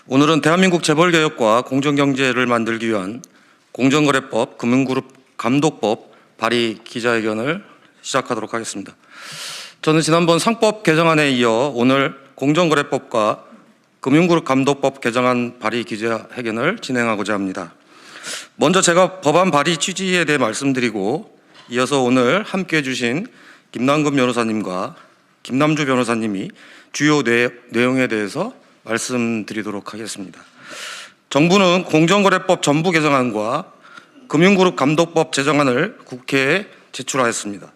오늘은 대한민국 재벌개혁과 공정경제를 만들기 위한 공정거래법, 금융그룹 감독법 발의 기자회견을 시작하도록 하겠습니다. 저는 지난번 상법 개정안에 이어 오늘 공정거래법과 금융그룹 감독법 개정안 발의 기자회견을 진행하고자 합니다. 먼저 제가 법안 발의 취지에 대해 말씀드리고 이어서 오늘 함께해 주신 김남근 변호사님과 김남주 변호사님이 주요 내용에 대해서 말씀드리도록 하겠습니다. 정부는 공정거래법 전부 개정안과 금융그룹 감독법 제정안을 국회에 제출하였습니다.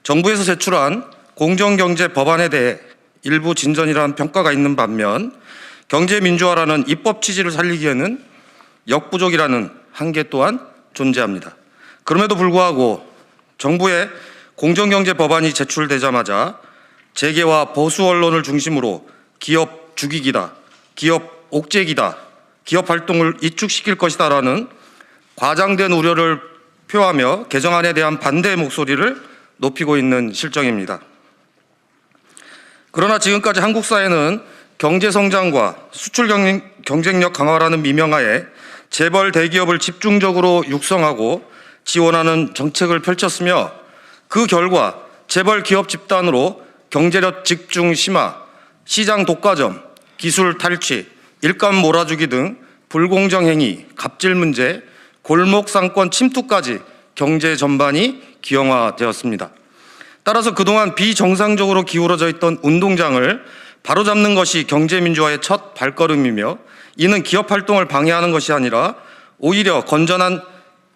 정부에서 제출한 공정경제 법안에 대해 일부 진전이라는 평가가 있는 반면 경제민주화라는 입법 취지를 살리기에는 역부족이라는 한계 또한 존재합니다. 그럼에도 불구하고 정부의 공정경제 법안이 제출되자마자 재계와 보수 언론을 중심으로 기업 죽이기다, 기업 옥죄기다, 기업 활동을 이축시킬 것이다라는 과장된 우려를 표하며 개정안에 대한 반대의 목소리를 높이고 있는 실정입니다. 그러나 지금까지 한국 사회는 경제성장과 수출 경쟁력 강화라는 미명하에 재벌 대기업을 집중적으로 육성하고 지원하는 정책을 펼쳤으며 그 결과 재벌 기업 집단으로 경제력 집중 심화, 시장 독과점, 기술 탈취, 일감 몰아주기 등 불공정 행위, 갑질 문제, 골목 상권 침투까지 경제 전반이 기형화되었습니다. 따라서 그동안 비정상적으로 기울어져 있던 운동장을 바로잡는 것이 경제민주화의 첫 발걸음이며 이는 기업 활동을 방해하는 것이 아니라 오히려 건전한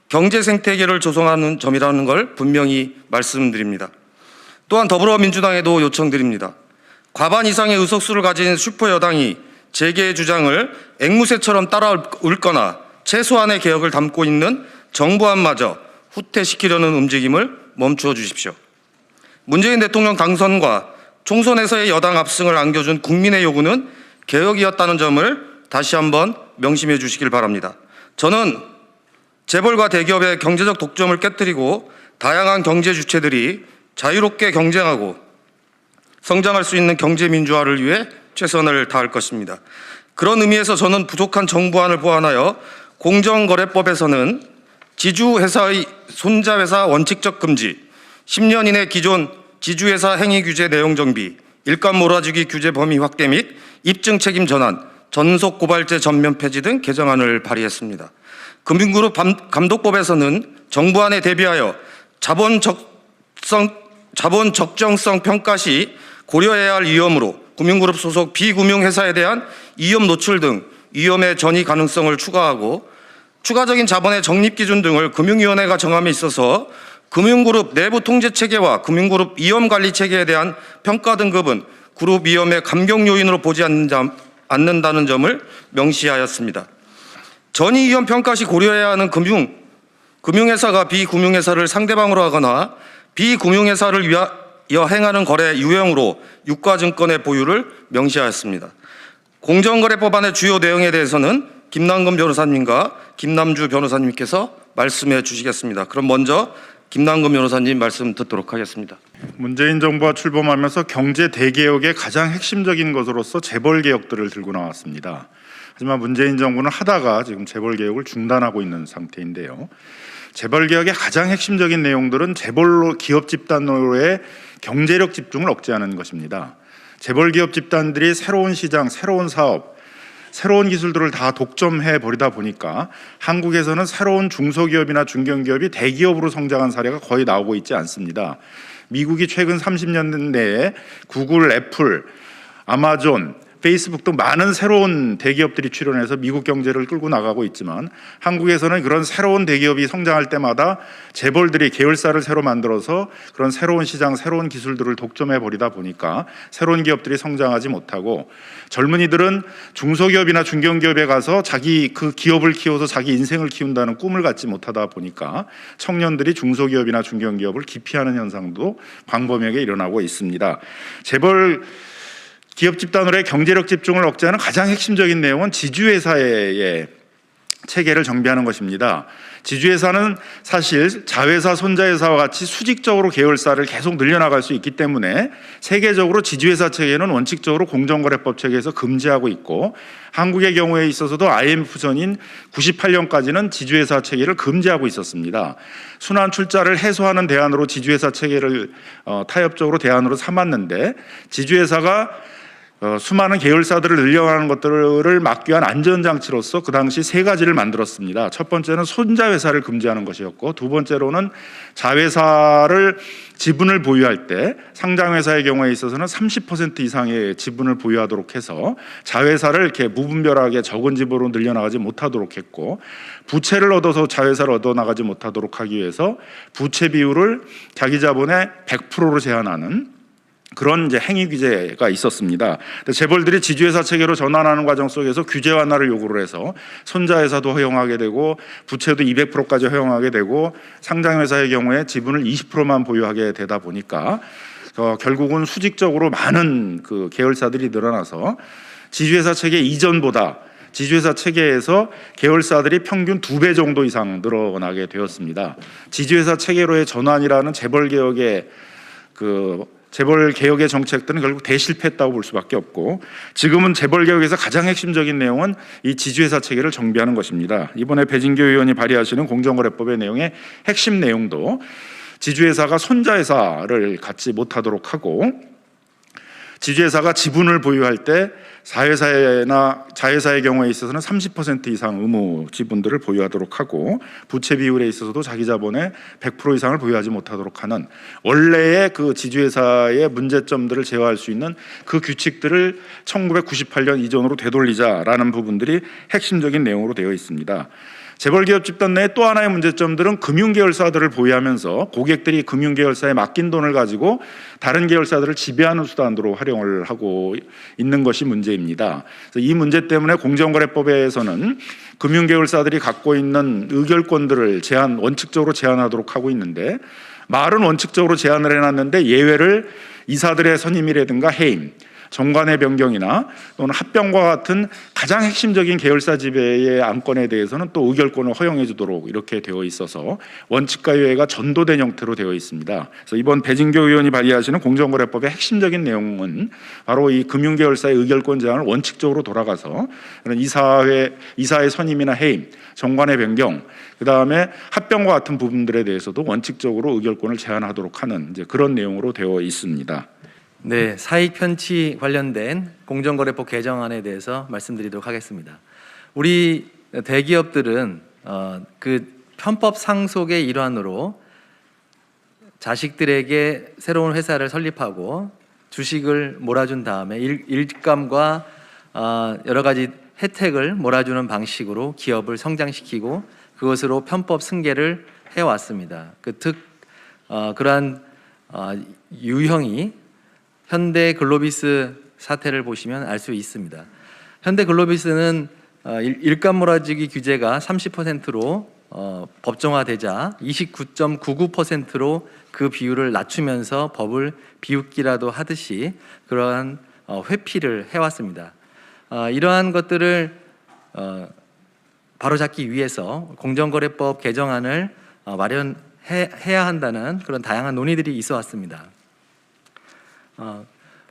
경제 생태계를 조성하는 점이라는 걸 분명히 말씀드립니다. 또한 더불어민주당에도 요청드립니다. 과반 이상의 의석수를 가진 슈퍼여당이 재계의 주장을 앵무새처럼 따라 읊거나 최소한의 개혁을 담고 있는 정부안마저 후퇴시키려는 움직임을 멈추어 주십시오. 문재인 대통령 당선과 총선에서의 여당 압승을 안겨준 국민의 요구는 개혁이었다는 점을 다시 한번 명심해 주시길 바랍니다. 저는 재벌과 대기업의 경제적 독점을 깨뜨리고 다양한 경제 주체들이 자유롭게 경쟁하고 성장할 수 있는 경제 민주화를 위해 최선을 다할 것입니다. 그런 의미에서 저는 부족한 정부안을 보완하여 공정거래법에서는 지주회사의 손자회사 원칙적 금지, 10년 이내 기존 지주회사 행위 규제 내용 정비, 일감 몰아주기 규제 범위 확대 및 입증 책임 전환, 전속 고발제 전면 폐지 등 개정안을 발의했습니다. 금융그룹 감독법에서는 정부안에 대비하여 자본 적정성 평가 시 고려해야 할 위험으로 금융그룹 소속 비금융회사에 대한 위험 노출 등 위험의 전이 가능성을 추가하고 추가적인 자본의 적립 기준 등을 금융위원회가 정함에 있어서 금융그룹 내부 통제체계와 금융그룹 위험관리 체계에 대한 평가 등급은 그룹 위험의 감경 요인으로 보지 않는다는 점을 명시하였습니다. 전이 위험 평가 시 고려해야 하는 금융회사가 비금융회사를 상대방으로 하거나 비금융회사를 위하여 행하는 거래 유형으로 유가증권의 보유를 명시하였습니다. 공정거래법안의 주요 내용에 대해서는 김남근 변호사님과 김남주 변호사님께서 말씀해 주시겠습니다. 그럼 먼저 김남근 변호사님 말씀 듣도록 하겠습니다. 문재인 정부가 출범하면서 경제 대개혁의 가장 핵심적인 것으로서 재벌 개혁들을 들고 나왔습니다. 하지만 문재인 정부는 하다가 지금 재벌 개혁을 중단하고 있는 상태인데요. 재벌 개혁의 가장 핵심적인 내용들은 재벌 기업 집단으로의 경제력 집중을 억제하는 것입니다. 재벌 기업 집단들이 새로운 시장, 새로운 사업, 새로운 기술들을 다 독점해 버리다 보니까 한국에서는 새로운 중소기업이나 중견기업이 대기업으로 성장한 사례가 거의 나오고 있지 않습니다. 미국이 최근 30년 내에 구글, 애플, 아마존, 페이스북 등 많은 새로운 대기업들이 출연해서 미국 경제를 끌고 나가고 있지만 한국에서는 그런 새로운 대기업이 성장할 때마다 재벌들이 계열사를 새로 만들어서 그런 새로운 시장, 새로운 기술들을 독점해 버리다 보니까 새로운 기업들이 성장하지 못하고 젊은이들은 중소기업이나 중견기업에 가서 자기 그 기업을 키워서 자기 인생을 키운다는 꿈을 갖지 못하다 보니까 청년들이 중소기업이나 중견기업을 기피하는 현상도 광범위하게 일어나고 있습니다. 재벌 기업 집단으로의 경제력 집중을 억제하는 가장 핵심적인 내용은 지주회사의 체계를 정비하는 것입니다. 지주회사는 사실 자회사, 손자회사와 같이 수직적으로 계열사를 계속 늘려나갈 수 있기 때문에 세계적으로 지주회사 체계는 원칙적으로 공정거래법 체계에서 금지하고 있고, 한국의 경우에 있어서도 IMF 전인 98년까지는 지주회사 체계를 금지하고 있었습니다. 순환 출자를 해소하는 대안으로 지주회사 체계를 타협적으로 대안으로 삼았는데, 지주회사가 수많은 계열사들을 늘려가는 것들을 막기 위한 안전장치로서 그 당시 세 가지를 만들었습니다. 첫 번째는 손자회사를 금지하는 것이었고, 두 번째로는 자회사를 지분을 보유할 때 상장회사의 경우에 있어서는 30% 이상의 지분을 보유하도록 해서 자회사를 이렇게 무분별하게 적은 지분으로 늘려나가지 못하도록 했고, 부채를 얻어서 자회사를 얻어나가지 못하도록 하기 위해서 부채 비율을 자기 자본의 100%로 제한하는 그런 이제 행위 규제가 있었습니다. 재벌들이 지주회사 체계로 전환하는 과정 속에서 규제 완화를 요구를 해서 손자회사도 허용하게 되고, 부채도 200%까지 허용하게 되고, 상장회사의 경우에 지분을 20%만 보유하게 되다 보니까 결국은 수직적으로 많은 그 계열사들이 늘어나서 지주회사 체계 이전보다 지주회사 체계에서 계열사들이 평균 2배 정도 이상 늘어나게 되었습니다. 지주회사 체계로의 전환이라는 재벌 개혁의 정책들은 결국 대실패했다고 볼 수밖에 없고, 지금은 재벌 개혁에서 가장 핵심적인 내용은 이 지주회사 체계를 정비하는 것입니다. 이번에 배진교 의원이 발의하시는 공정거래법의 내용의 핵심 내용도 지주회사가 손자회사를 갖지 못하도록 하고, 지주회사가 지분을 보유할 때 자회사나 자회사의 경우에 있어서는 30% 이상 의무 지분들을 보유하도록 하고, 부채 비율에 있어서도 자기 자본의 100% 이상을 보유하지 못하도록 하는 원래의 그 지주회사의 문제점들을 제어할 수 있는 그 규칙들을 1998년 이전으로 되돌리자라는 부분들이 핵심적인 내용으로 되어 있습니다. 재벌기업 집단 내의 또 하나의 문제점들은 금융계열사들을 보유하면서 고객들이 금융계열사에 맡긴 돈을 가지고 다른 계열사들을 지배하는 수단으로 활용을 하고 있는 것이 문제입니다. 그래서 이 문제 때문에 공정거래법에서는 금융계열사들이 갖고 있는 의결권들을 원칙적으로 제한하도록 하고 있는데, 말은 원칙적으로 제한을 해놨는데 예외를 이사들의 선임이라든가 해임, 정관의 변경이나 또는 합병과 같은 가장 핵심적인 계열사 지배의 안건에 대해서는 또 의결권을 허용해 주도록 이렇게 되어 있어서 원칙과 예외가 전도된 형태로 되어 있습니다. 그래서 이번 배진교 의원이 발의하시는 공정거래법의 핵심적인 내용은 바로 이 금융계열사의 의결권 제한을 원칙적으로 돌아가서 이사의 선임이나 해임, 정관의 변경, 그 다음에 합병과 같은 부분들에 대해서도 원칙적으로 의결권을 제한하도록 하는 이제 그런 내용으로 되어 있습니다. 네, 사익 편취 관련된 공정거래법 개정안에 대해서 말씀드리도록 하겠습니다. 우리 대기업들은 그 편법 상속의 일환으로 자식들에게 새로운 회사를 설립하고 주식을 몰아준 다음에 일감과 여러 가지 혜택을 몰아주는 방식으로 기업을 성장시키고 그것으로 편법 승계를 해왔습니다. 그러한 유형이 현대 글로비스 사태를 보시면 알 수 있습니다. 현대 글로비스는 일감 몰아주기 규제가 30%로 법정화되자 29.99%로 그 비율을 낮추면서 법을 비웃기라도 하듯이 그러한 회피를 해왔습니다. 이러한 것들을 바로잡기 위해서 공정거래법 개정안을 마련해야 한다는 그런 다양한 논의들이 있어 왔습니다.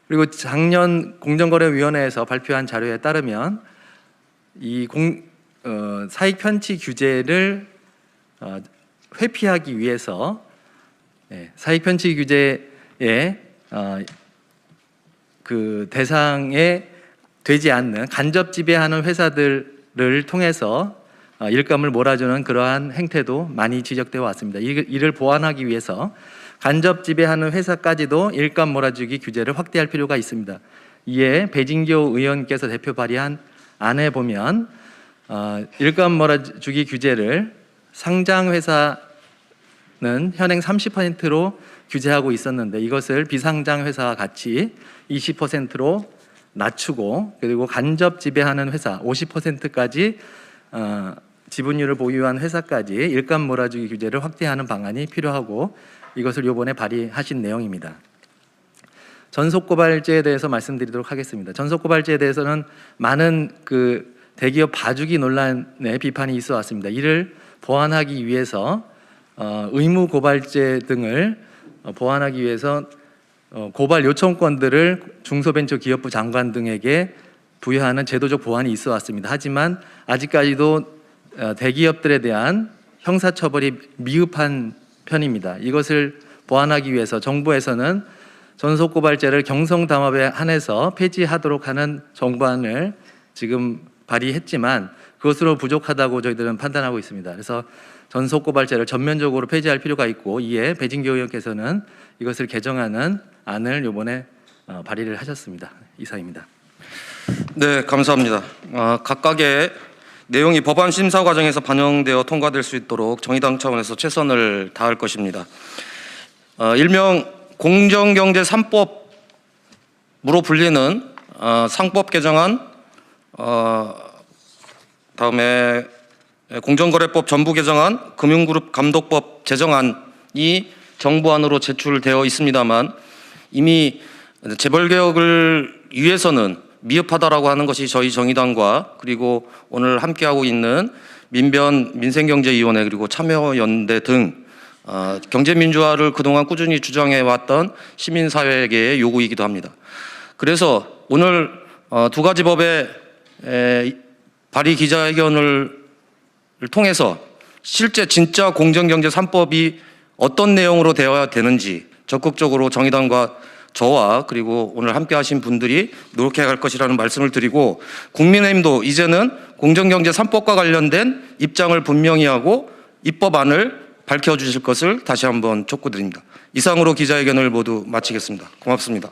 그리고 작년 공정거래위원회에서 발표한 자료에 따르면 이 사익 편취 규제를 회피하기 위해서 사익 편취 규제의 그 대상에 되지 않는 간접 지배하는 회사들을 통해서 일감을 몰아주는 그러한 행태도 많이 지적되어 왔습니다. 이를 보완하기 위해서 간접 지배하는 회사까지도 일감 몰아주기 규제를 확대할 필요가 있습니다. 이에 배진교 의원께서 대표 발의한 안에 보면 일감 몰아주기 규제를 상장회사는 현행 30%로 규제하고 있었는데 이것을 비상장회사와 같이 20%로 낮추고, 그리고 간접 지배하는 회사 50%까지 지분율을 보유한 회사까지 일감 몰아주기 규제를 확대하는 방안이 필요하고, 이것을 이번에 발의하신 내용입니다. 전속고발제에 대해서 말씀드리도록 하겠습니다. 전속고발제에 대해서는 많은 그 대기업 봐주기 논란의 비판이 있어 왔습니다. 이를 보완하기 위해서 의무 고발제 등을 보완하기 위해서 고발 요청권들을 중소벤처기업부 장관 등에게 부여하는 제도적 보완이 있어 왔습니다. 하지만 아직까지도 대기업들에 대한 형사처벌이 미흡한 편입니다. 이것을 보완하기 위해서 정부에서는 전속고발제를 경성담합에 한해서 폐지하도록 하는 정부안을 지금 발의했지만 그것으로 부족하다고 저희들은 판단하고 있습니다. 그래서 전속고발제를 전면적으로 폐지할 필요가 있고, 이에 배진교 의원께서는 이것을 개정하는 안을 이번에 발의를 하셨습니다. 이상입니다. 네, 감사합니다. 각각의 내용이 법안 심사 과정에서 반영되어 통과될 수 있도록 정의당 차원에서 최선을 다할 것입니다. 일명 공정경제 3법으로 불리는 상법 개정안, 다음에 공정거래법 전부 개정안, 금융그룹 감독법 제정안이 정부안으로 제출되어 있습니다만 이미 재벌개혁을 위해서는 미흡하다라고 하는 것이 저희 정의당과 그리고 오늘 함께하고 있는 민생경제위원회 그리고 참여연대 등 경제민주화를 그동안 꾸준히 주장해왔던 시민사회계의 요구이기도 합니다. 그래서 오늘 두 가지 법의 발의 기자회견을 통해서 실제 진짜 공정경제 3법이 어떤 내용으로 되어야 되는지 적극적으로 정의당과 저와 그리고 오늘 함께 하신 분들이 노력해 갈 것이라는 말씀을 드리고, 국민의힘도 이제는 공정경제 3법과 관련된 입장을 분명히 하고 입법안을 밝혀주실 것을 다시 한번 촉구드립니다. 이상으로 기자회견을 모두 마치겠습니다. 고맙습니다.